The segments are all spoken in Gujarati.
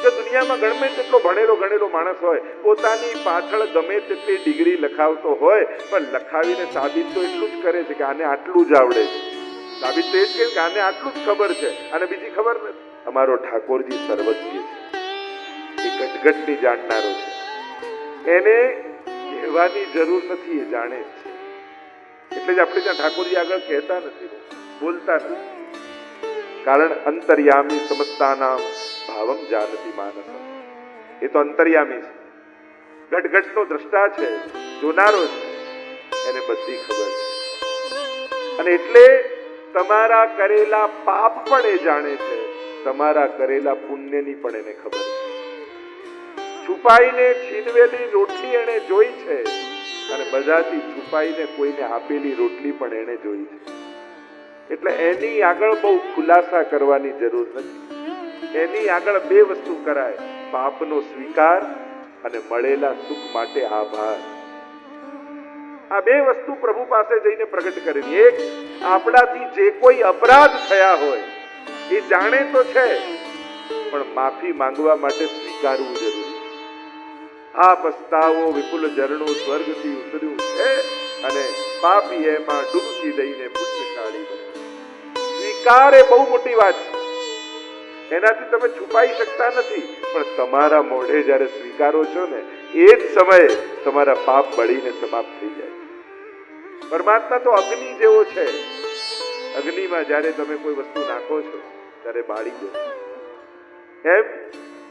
જો દુનિયામાં ગમે તેટલો ભણેલો માણસ હોય, પોતાની પાછળ ગમે તેટલી ડિગ્રી લખાવતો હોય, પણ લખાવીને સાબિત તો એટલું જ કરે છે કે આને આટલું જ આવડે છે. સાબિત તો એ જ કે આને આટલું જ ખબર છે, અને બીજી ખબર નથી. અમારો ઠાકોરજી સર્વજ્ઞ છે, એ ઘટઘટની જાણનારો છે, એને કહેવાની જરૂર નથી, એ જાણે જ છે. એટલે જ આપણે ત્યાં ઠાકોરજી આગળ કહેતા નથી, બોલતા નથી. કારણ અંતર્યામી સમસ્તાનામ ભાવમ જાનતી માનસમ. એ તો અંતર્યામી છે, ઘટઘટનો દ્રષ્ટા છે, જોનારો છે, એને બધી ખબર છે. અને એટલે તમારા કરેલા પાપ પણ એ જાણે છે, તમારા કરેલા પુણ્યની પણ એને ખબર છે. છુપાઈને છીનવેલી રોટલી એને જોઈ છે, અને બધાથી છુપાઈને કોઈને આપેલી રોટલી પણ એને જોઈ છે. એટલે એની આગળ બહુ ખુલાસા કરવાની જરૂર નથી. એની આગળ બે વસ્તુ કરાય, પાપનો સ્વીકાર અને મળેલા સુખ માટે આભાર. આ બે વસ્તુ પ્રભુ પાસે જઈને પ્રગટ કરવી. એક, આપણાથી જે કોઈ અપરાધ થયા હોય એ જાણે તો છે, પણ માફી માંગવા માટે સ્વીકારવું જરૂરી. આ પસ્તાવો વિપુલ ઝરણું સ્વર્ગથી ઉતર્યું છે, અને પાપી એમાં ડૂબકી દઈને પુણ્યશાળી બને. સ્વીકાર એ બહુ મોટી વાત છે, એનાથી તમે છુપાઈ શકતા નથી. પણ તમારા મોઢે જ્યારે સ્વીકારો છો ને, એ જ સમયે તમારા પાપ બળીને સમાપ્ત થઈ જાય. પરમાત્મા તો અગ્નિ જેવો છે, અગ્નિમાં જ્યારે તમે કોઈ વસ્તુ નાખો છો ત્યારે બાળી દો. એમ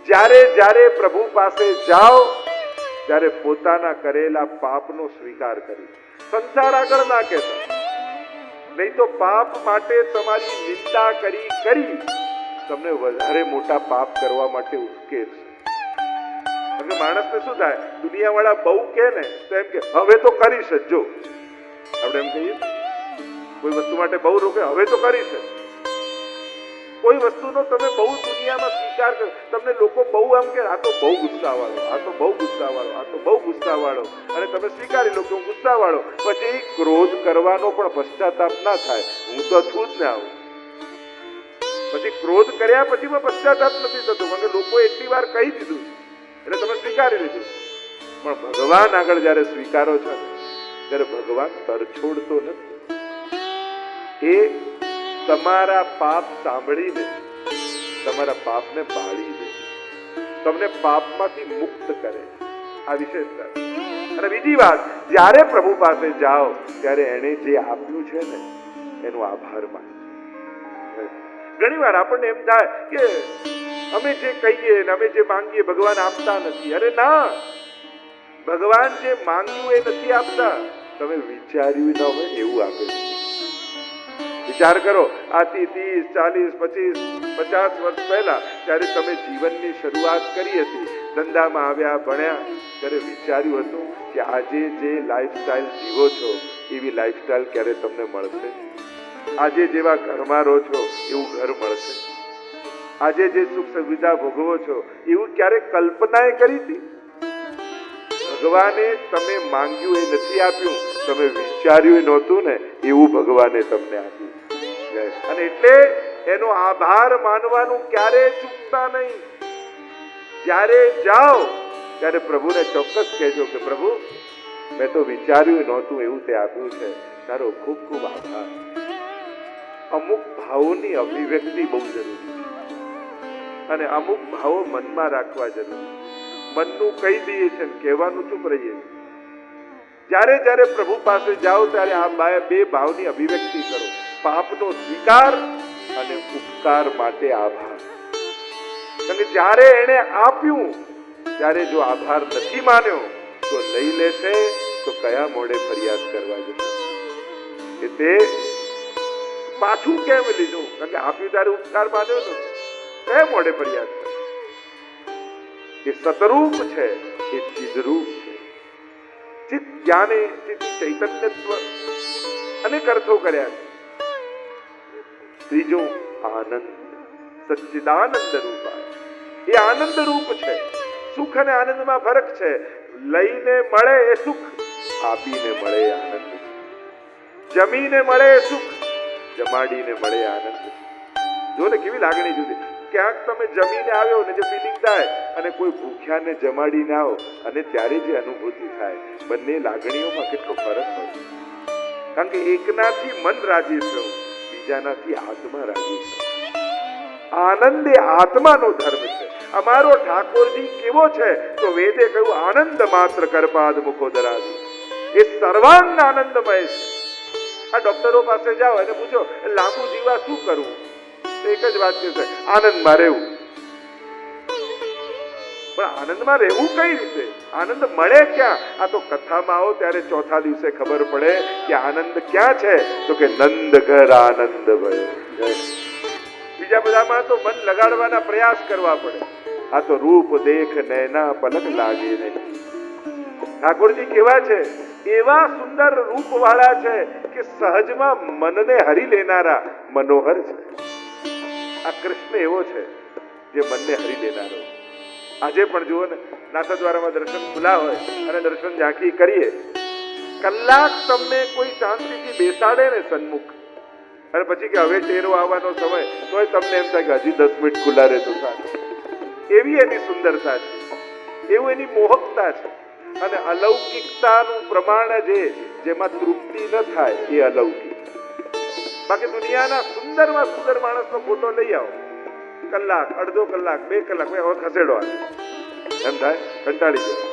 જ્યારે જ્યારે પ્રભુ પાસે જાઓ ત્યારે પોતાના કરેલા પાપનો સ્વીકાર કરી. સંસાર આગળ ના કહેતા, નહીં તો પાપ માટે તમારી નિંદા કરી તમને વધારે મોટા પાપ કરવા માટે ઉશ્કેરશે. અને માણસને શું થાય, દુનિયાવાળા બહુ કહે ને તો એમ કે હવે તો કરીશ જ. જો આપણે એમ કહીએ કોઈ વસ્તુ માટે બહુ રોકે, હવે તો કરીશ જ. કોઈ વસ્તુનો તમે બહુ દુનિયામાં સ્વીકાર કરો, તમને લોકો બહુ આમ કે આ તો બહુ ગુસ્સાવાળો, આ તો બહુ ગુસ્સાવાળો, આ તો બહુ ગુસ્સાવાળો, અને તમે સ્વીકારી લો કે હું ગુસ્સાવાળો. પછી ક્રોધ કરવાનો પણ પશ્ચાતાપ ના થાય, હું તો છું જ ને આવું. પછી ક્રોધ કર્યા પછી પશ્ચાતાપ નથી થતો, કારણ કે લોકો એટલી વાર કહી દીધું એટલે તમે સ્વીકારી લીધું. પણ ભગવાન આગળ જયારે સ્વીકારો છો ત્યારે ભગવાન તરછોડતો નથી. એ તમારા પાપ સાંભળીને તમારા પાપને બાળી દે, તમને પાપમાંથી મુક્ત કરે. આ વિશેષતા. અને બીજી વાત, જ્યારે પ્રભુ પાસે જાઓ ત્યારે એને જે આપ્યું છે ને એનો આભાર માનો. ઘણી વાર આપણને એમ થાય કે અમે જે કહીએ ને અમે જે માંગીએ ભગવાન આપતા નથી. અરે ના, ભગવાન જે માંગ્યું એ નથી આપતા, તમે વિચાર્યું ન હોય એવું આપે છે. વિચાર કરો, આથી 30, 40, 25, 50 વર્ષ પહેલા જ્યારે તમે જીવનની શરૂઆત કરી હતી, ધંધામાં આવ્યા, ભણ્યા, ત્યારે વિચાર્યું હતું કે આજે જે લાઈફસ્ટાઈલ જીવો છો એવી લાઈફસ્ટાઈલ ક્યારે તમને મળશે? આજે જેવા ઘરમાં રહો છો એવું ઘર મળશે? આજે જે સુખ સુવિધા ભોગવો છો એવું ક્યારે કલ્પનાએ કરી હતી? ભગવાને તમે માંગ્યું એ નથી આપ્યું, તમે વિચાર્યું નહોતું ને એવું ભગવાને તમને આપ્યું. અને એટલે એનો આભાર માનવાનું ક્યારે ચૂકતા નહીં. જ્યારે જાઓ ત્યારે પ્રભુને ચોક્કસ કહેજો કે પ્રભુ, મેં તો વિચાર્યું નહોતું એવું તે આપ્યું છે, તારો ખૂબ ખૂબ આભાર. અમુક ભાવોની અભિવ્યક્તિ બહુ જરૂરી છે, અને અમુક ભાવો મનમાં રાખવા જરૂરી. મનનું કહી દઈએ છે, કહેવાનું ચૂપ રહીએ. જ્યારે જ્યારે પ્રભુ પાસે જાઓ ત્યારે આ બે ભાવની અભિવ્યક્તિ કરો, પાપનો સ્વીકાર અને ઉપકાર માટે આભાર. કારણ કે જ્યારે એને આપ્યું ત્યારે જો આભાર નથી માન્યો તો લઈ લેશે તો કયા મોઢે ફરિયાદ કરવા જશે કે તે પાછું કેમ લીધું? કારણ કે આપ્યું ત્યારે ઉપકાર માન્યો તો કયા મોઢે ફરિયાદ કરે? એ સતરૂપ છે, એ ચિદરૂપ છે. ચિત્ત જ્ઞાને ચિત્ત ચૈતન્યત્વ અનેક અર્થો કર્યા છે. ત્રીજો આનંદ, સચ્ચિદાનંદ રૂપાય. એ આનંદ રૂપ છે. સુખ અને આનંદમાં ફરક છે. લઈને મળે એ સુખ, આપીને મળે એ આનંદ. જમીને મળે એ સુખ, જમાડીને મળે આનંદ. જો ને કેવી લાગણી જુદી. ક્યાંક તમે જમીને આવ્યો ને જે ફિલિંગ થાય અને કોઈ ભૂખ્યાને જમાડીને આવો અને ત્યારે જે અનુભૂતિ થાય, બંને લાગણીઓમાં કેટલો ફરક હોય. કારણ કે એકનાથી મન રાજી થયું, બીજાનાથી આત્મા રાજી થયું. આનંદ એ આત્માનો ધર્મ છે. અમારો ઠાકોરજી કેવો છે તો વેદે કહ્યું આનંદ માત્ર કરપાદ મુખોદરાદી. એ સર્વાંગ આનંદમય છે. આ ડોક્ટરો પાસે જાઓ અને પૂછો લાંબુ જીવવા શું કરવું, તો એક જ વાત છે આનંદમાં રહેવું. પણ આનંદમાં રહેવું કઈ રીતે? આનંદ મળે ક્યાં? આ તો કથામાં આવો ત્યારે ચોથા દિવસે ખબર પડે કે આનંદ ક્યાં છે, તો કે નંદ ઘર આનંદ ભયો. બીજા બધામાં તો મન લગાડવાના પ્રયાસ કરવા પડે. આ તો રૂપ દેખ નૈના પલક લાગે નહીં. ઠાકોરજી કેવા છે? એવા સુંદર રૂપ વાળા છે કે સહજમાં મનને હરી લેનારા મનોહર છે. આ કૃષ્ણ એવો છે જે મનને હરી લેનારો. આજે પણ જુઓ ને, નાથદ્વારામાં દર્શન ખુલ્લા હોય અને દર્શન ઝાંખી કરીએ, કલાક તમને કોઈ શાંતિથી બેસાડે ને સન્મુખ, અને પછી કે હવે ટેરો આવવાનો સમય, તોય તમને એમ થાય કે હજી 10 મિનિટ ખુલ્લા રહે તો સારું. એવી એની સુંદરતા છે, એવું એની મોહકતા છે. અને અલૌકિકતાનું પ્રમાણ જેમાં તૃપ્તિ ન થાય એ અલૌકિક. બાકી દુનિયાના સુંદરમાં સુંદર માણસનો ફોટો લઈ આવો, કલાક, અડધો કલાક, 2 કલાક હવે ખસેડો, એમ થાય કંટાળી જાય.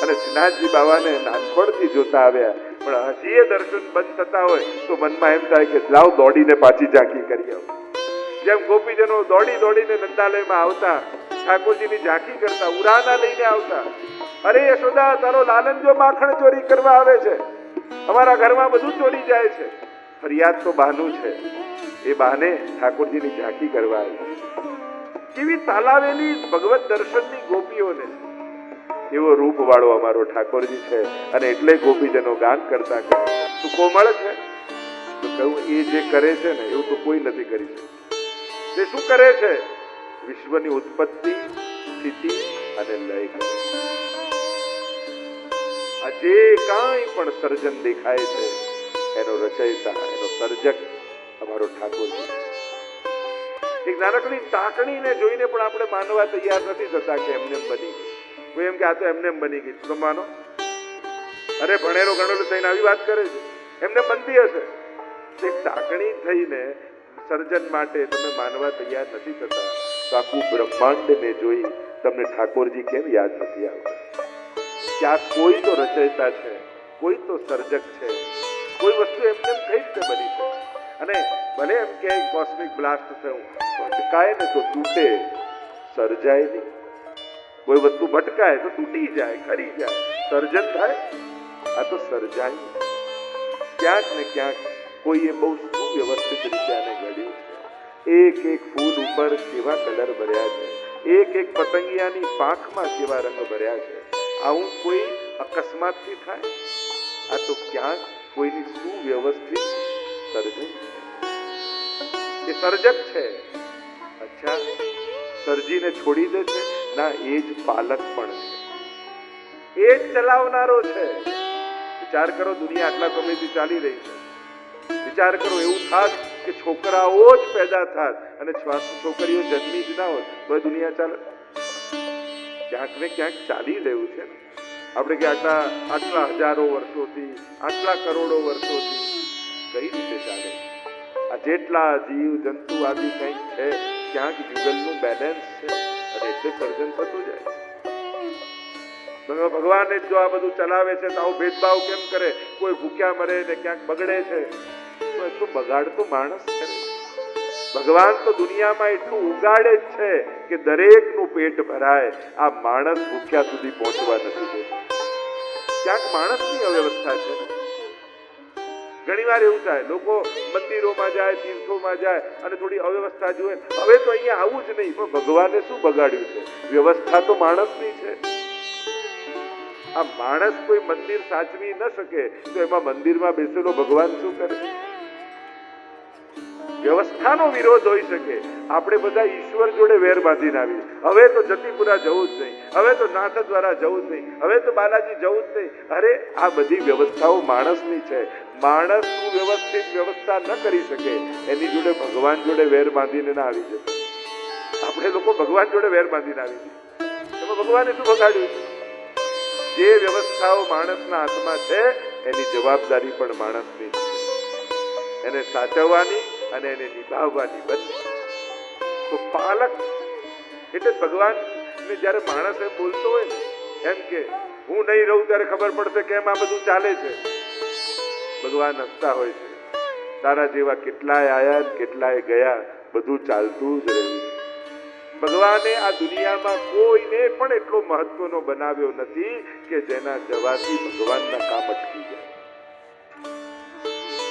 અને શ્રીનાથજી બાબાને નાનપણથી જોતા આવ્યા, પણ હજી એ દર્શન બંધ થતા હોય તો મનમાં એમ થાય કે લાવ દોડીને પાછી ઝાંખી કરી આવો. જેમ ગોપીજનો દોડી દોડીને નંદાલયમાં આવતા, ઠાકોરજીની ઝાંખી કરતા, ઉરાના લઈને આવતા. અરે યશોદા, તારો લાલન જો માખણ ચોરી કરવા આવે છે, અમારા ઘરમાં બધું ચોરી જાય છે. ફરિયાદ તો બહાનું છે, એ બહાને ઠાકોરજીની ઝાંખી કરવા આવી. કેવી તાલાવેલી ભગવત દર્શનની ગોપીઓને. એવો રૂપ વાળો અમારો ઠાકોરજી છે. અને એટલે ગોપીજનો ગાન કરતા કહે તું કોમળ છે. તો કહું એ જે કરે છે ને એવું તો કોઈ નથી કરી શકતું. તે શું કરે છે? વિશ્વની ઉત્પત્તિ, સ્થિતિ અને લય કરે. આ જે કાંઈ પણ સર્જન દેખાય છે એનો રચયિતા, એનો સર્જક અમારો ઠાકોરજી. એક નાનકડી ટાંકણીને જોઈને પણ આપણે માનવા તૈયાર નથી થતા કે એમને બની ગઈ. કોઈ એમ કે આ તો એમને બની ગઈ, તો માનો? અરે ભણેલો ગણેલો થઈને આવી વાત કરે છે, એમને બનતી હશે. એક ટાંકણી થઈને સર્જન માટે તમે માનવા તૈયાર નથી થતા, તો આખું બ્રહ્માંડને જોઈ તમને ઠાકોરજી કેમ યાદ નથી આવતા? કે આ કોઈ તો રચયિતા છે, કોઈ તો સર્જક છે. કોઈ વસ્તુ એમને કઈ રીતે બની છે? અને ભલે એમ કે કોસ્મિક બ્લાસ્ટ થયું, ભટકાય ને તો તૂટે, સર્જાય નહીં. કોઈ વસ્તુ ભટકાય તો તૂટી જાય, ખરી જાય, સર્જન થાય. આ તો સર્જાય. ક્યાંક ને ક્યાંક કોઈએ બહુ સુવ્યવસ્થિત રીતે આને ઘડ્યું છે. એક એક ફૂલ ઉપર કેવા કલર ભર્યા છે, એક એક પતંગિયાની પાંખમાં કેવા રંગ ભર્યા છે. આવું કોઈ અકસ્માતથી થાય? આ તો ક્યાંક કોઈની સુવ્યવસ્થિત સર્જન છે. એ સર્જક છે. અચ્છા, સર્જીને છોડી દે છે? ના, એ જ પાલક પણ છે, એ જ ચલાવનારો છે. વિચાર કરો, દુનિયા આટલા સમયથી ચાલી રહી છે. વિચાર કરો, એવું થાત કે છોકરાઓ જ પેદા થાત અને છોકરીઓ જન્મી જ ના હોત તો દુનિયા ચાલે? ક્યાંક ને ક્યાંક ચાલી રહ્યું છે. આપણે કે આટલા હજારો વર્ષોથી, આટલા કરોડો વર્ષોથી કઈ રીતે ચાલે? આ જેટલા જીવ જંતુ આદિ કંઈક છે, ક્યાંક જુગલનું બેલેન્સ છે અને એટલે સર્જન થતું જાય. ભગવાન જો આ બધું ચલાવે છે તો આવો ભેદભાવ કેમ કરે? કોઈ ભૂખ્યા મરે ને ક્યાંક બગડે છે, તો બગાડ તો માણસ કરે. ભગવાન તો દુનિયામાં એટલું ઉગાડે જ છે કે દરેકનું પેટ ભરાય. આ માણસ ભૂખ્યા સુધી પહોંચવા નથી દેતો. ક્યાંક માણસની અવ્યવસ્થા છે. ઘણી વાર એવું થાય, લોકો મંદિરોમાં જાય, તીર્થોમાં જાય અને થોડી અવ્યવસ્થા જુએ, હવે તો અહીંયા આવું જ નહીં. પણ ભગવાને શું બગાડ્યું છે? વ્યવસ્થા તો માણસની છે. આ માણસ કોઈ મંદિર સાચવી ન શકે તો એમાં મંદિરમાં બેસેલો ભગવાન શું કરે? વ્યવસ્થાનો વિરોધ હોઈ શકે. આપણે બધા ઈશ્વર જોડે વેર બાંધીને આવી, હવે તો જતીપુરા જવું જ નહીં, હવે તો નાથદ્વારા જવું જ નહીં, હવે તો બાલાજી જવું જ નહીં. અરે આ બધી વ્યવસ્થાઓ માણસની છે. માણસ સુવ્યવસ્થિત વ્યવસ્થા ન કરી શકે, એની જોડે ભગવાન જોડે વેર બાંધીને ના આવી જશે. આપણે લોકો ભગવાન જોડે વેર બાંધીને આવી દીધી. એમાં ભગવાને શું બગાડ્યું? જે વ્યવસ્થાઓ માણસના હાથમાં છે એની જવાબદારી પણ માણસની છે. એને સાચવવાની અને એને નિભાવવાની બધી. તો પાલક એટલે ભગવાન ને જયારે માણસ એમ બોલતો હોય ને એમ કે હું નહીં રહું ત્યારે ખબર પડશે કેમ આ બધું ચાલે છે. ભગવાન હસતા હોય છે. તારા જેવા કેટલાય આયા કેટલાય ગયા, બધું ચાલતું જ રહ્યું. ભગવાને આ દુનિયામાં કોઈને પણ એટલો મહત્વનો બનાવ્યો નથી કે જેના જવાથી ભગવાનના કામ અટકી જાય.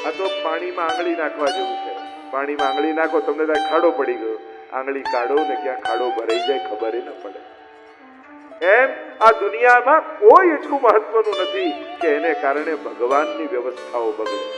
આ તો પાણીમાં આંગળી નાખવા જેવું છે. પાણીમાં આંગળી નાખો તમને ત્યાં ખાડો પડી ગયો, આંગળી કાઢો ને ક્યાં ખાડો ભરાઈ જાય ખબર ન પડે. એમ આ દુનિયામાં કોઈ એટલું મહત્વનું નથી કે એને કારણે ભગવાનની વ્યવસ્થાઓ બગડે.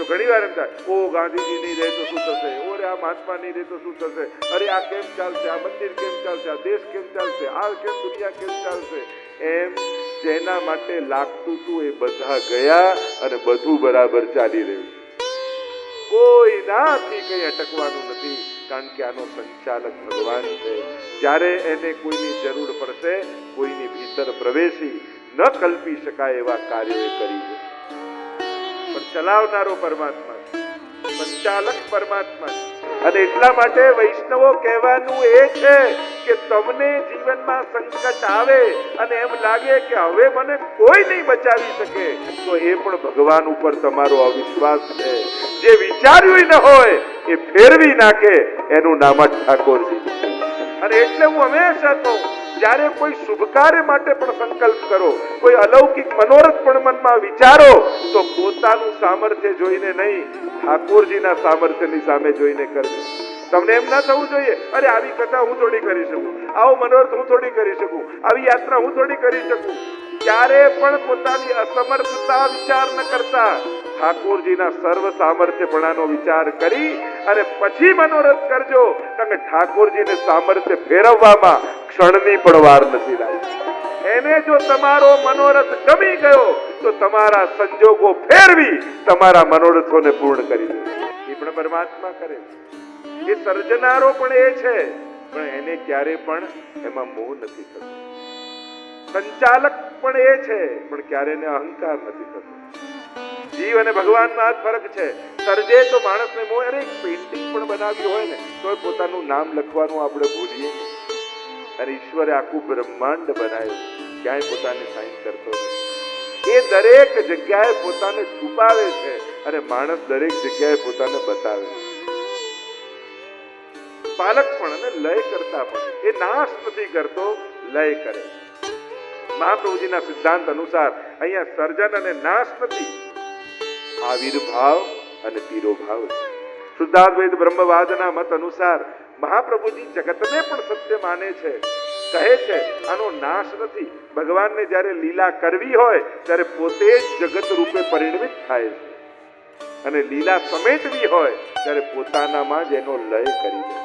તો ઘણી વાર એમ થાય, ઓ ગાંધીજી નહીં રહે તો શું થશે, ઓરે આ મહાત્મા નહીં રહે તો શું થશે, અરે આ કેમ ચાલશે, આ મંદિર કેમ ચાલશે, આ દેશ કેમ ચાલશે, આ કેમ દુનિયા કેમ ચાલશે. એમ જેના માટે લાગતું હતું એ બધા ગયા અને બધું બરાબર ચાલી રહ્યું. કોઈ નાથી કઈ અટકવાનું નથી, કારણ કે આનો સંચાલક ભગવાન છે. જ્યારે એને કોઈની જરૂર પડશે કોઈની ભીતર પ્રવેશી ન કલ્પી શકાય એવા કાર્યો એ કરી છે. પણ ચલાવનારો પરમાત્મા છે, સંચાલક પરમાત્મા છે. અને એટલા માટે વૈષ્ણવો કહેવાનું એ છે કે તમને જીવનમાં સંકટ આવે અને એમ લાગે કે હવે મને કોઈ નહીં બચાવી શકે, તો એ પણ ભગવાન ઉપર તમારો અવિશ્વાસ છે. જે વિચાર્યું ન હોય એ ફેરવી નાખે, એનું નામ જ ઠાકોરજી. અને એટલે હું હંમેશા કહું, જ્યારે કોઈ શુભ કાર્ય માટે પણ સંકલ્પ કરો, કોઈ અલૌકિક મનોરથ પણ મનમાં વિચારો, તો પોતાનું સામર્થ્ય જોઈને નહીં, ઠાકોરજીના સામર્થ્યની સામે જોઈને કરજો. તમને એમ ના થવું જોઈએ, અરે આવી કથા હું થોડી કરી શકું, આવો મનોરથ હું થોડી કરી શકું, આવી યાત્રા હું થોડી કરી શકું. ક્યારે પણ પોતાની અસમર્થતા વિચાર ન કરતા ઠાકોરજીના સર્વ સામર્થ્યપણાનો વિચાર કરી અને પછી મનોરથ કરજો. કારણ કે ઠાકોરજીને સામર્થ્ય ફેરવવામાં ક્ષણની પણ વાર નથી લાગી. એને જો તમારો મનોરથ ગમી ગયો તો તમારા સંજોગો ફેરવી તમારા મનોરથોને પૂર્ણ કરી દે. એ પણ પરમાત્મા કરે છે. એ સર્જનારો પણ એ છે, પણ એને ક્યારે પણ એમાં મોહ નથી થતો. સંચાલક પણ એ છે, પણ ક્યારે એને અહંકાર નથી થતો. જીવ અને ભગવાનમાં આ ફરક છે. સર્જે તો માણસને મોહ. અરે એક પેઇન્ટિંગ પણ બનાવી હોય ને તો પોતાનું નામ લખવાનું આપણે ભૂલીએ. અને ઈશ્વરે આખું બ્રહ્માંડ બનાવ્યું, ક્યાંય પોતાને સાઈન કરતો નથી. એ દરેક જગ્યાએ પોતાને છુપાવે છે અને માણસ દરેક જગ્યાએ પોતાને બતાવે છે. પાલક પણ અને લય કરતા પણ એ નાશ નથી કરતો, લય કરે. મહાપ્રભુજીના સિદ્ધાંત અનુસાર અહીંયા સર્જન અને નાશ નથી, આવિર્ભાવ અને તિરોભાવ છે. શુદ્ધાદ્વૈત બ્રહ્મવાદના મત અનુસાર મહાપ્રભુજી જગતને પણ સત્ય માને છે, કહે છે આનો નાશ નથી. ભગવાનને જ્યારે લીલા કરવી હોય ત્યારે પોતે જ જગત રૂપે પરિણમિત થાય છે, અને લીલા સમેટવી હોય ત્યારે પોતાનામાં જ એનો લય કરી દે.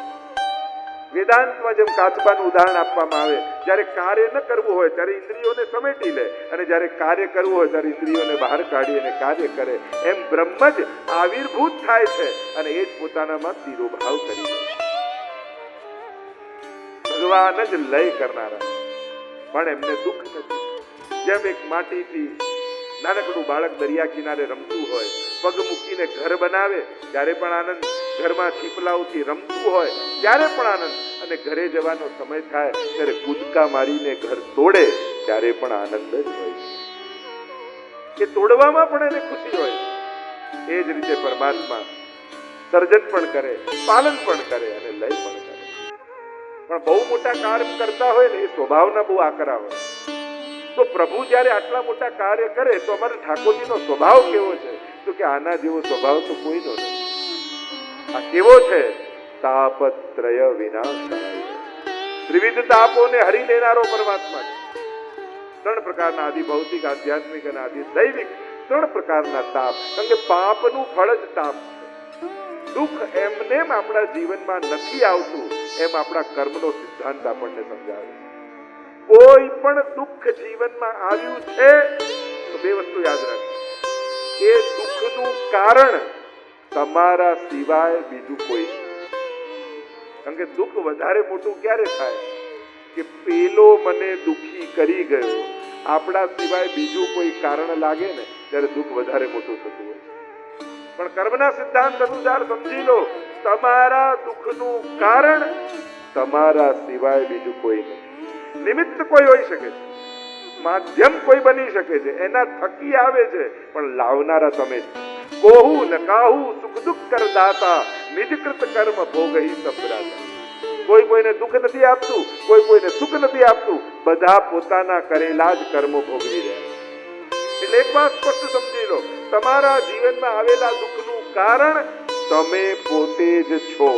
વેદાંતમાં જેમ કાચબાનું ઉદાહરણ આપવામાં આવે, જ્યારે કાર્ય ન કરવું હોય ત્યારે ઇન્દ્રિયોને સમેટી લે, અને જ્યારે કાર્ય કરવું હોય ત્યારે ઇન્દ્રિયોને બહાર કાઢી અને કાર્ય કરે. એમ બ્રહ્મ જ આવિર્ભૂત થાય છે અને એ જ પોતાનામાં તિરોભાવ કરી દે. ભગવાન જ લય કરનારા, પણ એમને દુઃખ નથી. જેમ એક માટીથી નાનકડું બાળક દરિયા કિનારે રમતું હોય, પગ મૂકીને ઘર બનાવે ત્યારે પણ આનંદ, ઘરમાં છીપલાઓથી રમતું હોય ત્યારે પણ આનંદ, અને ઘરે જવાનો સમય થાય ત્યારે કૂદકા મારીને ઘર તોડે ત્યારે પણ આનંદ જ હોય છે. એ તોડવામાં પણ એને ખુશી હોય. એ જ રીતે પરમાત્મા સર્જન પણ કરે, પાલન પણ કરે અને લય પણ કરે. પણ બહુ મોટા કાર્ય કરતા હોય ને એ સ્વભાવના બહુ આકરા હોય. તો પ્રભુ જ્યારે આટલા મોટા કાર્ય કરે તો અમારે ઠાકોરજીનો સ્વભાવ કેવો છે? તો કે આના જેવો સ્વભાવ તો કોઈનો નથી. આ કેવો છે? તાપત્રય વિનાશાય. ત્રિવિધ તાપોને હરી લેનારો પરમાત્મા છે. 3 પ્રકારના આદિ ભૌતિક, આધ્યાત્મિક અને આદિ દૈવિક 3 પ્રકારના તાપ. કારણ કે પાપનું ફળ જ તાપ છે. દુઃખ એમને આપણા જીવનમાં નથી આવતું, એમ આપણા કર્મનો સિદ્ધાંત આપણને સમજાવે છે. કોઈ પણ દુઃખ જીવનમાં આવ્યું છે તો 2 વસ્તુ યાદ રાખો. એ દુઃખનું કારણ તમારા સિવાય બીજું કોઈ નથી. કારણ કે દુઃખ વધારે મોટું ક્યારે થાય કે પેલો મને દુઃખી કરી ગયો, આપણા સિવાય બીજું કોઈ કારણ લાગે ને ત્યારે દુઃખ વધારે મોટું થતું હોય. પણ કર્મના સિદ્ધાંત અનુસાર સમજી લો, તમારા દુઃખનું કારણ તમારા સિવાય બીજું કોઈ નથી. નિમિત્ત કોઈ હોઈ શકે છે, માધ્યમ કોઈ બની શકે છે, એના થકી આવે છે, પણ લાવનારા તમે જ. કોહુ ન કાહુ સુખ દુઃખ કરદાતા, નિજકૃત કર્મ ભોગઈ સંભ્રાતા. કોઈ કોઈને દુઃખ નથી આપતું, કોઈ કોઈને સુખ નથી આપતું, બધા પોતાના કરેલા જ કર્મો ભોગવી રહ્યા. એટલે એક વાત સ્પષ્ટ સમજી લો, તમારા જીવનમાં આવેલા દુઃખનું કારણ તમે પોતે જ છો.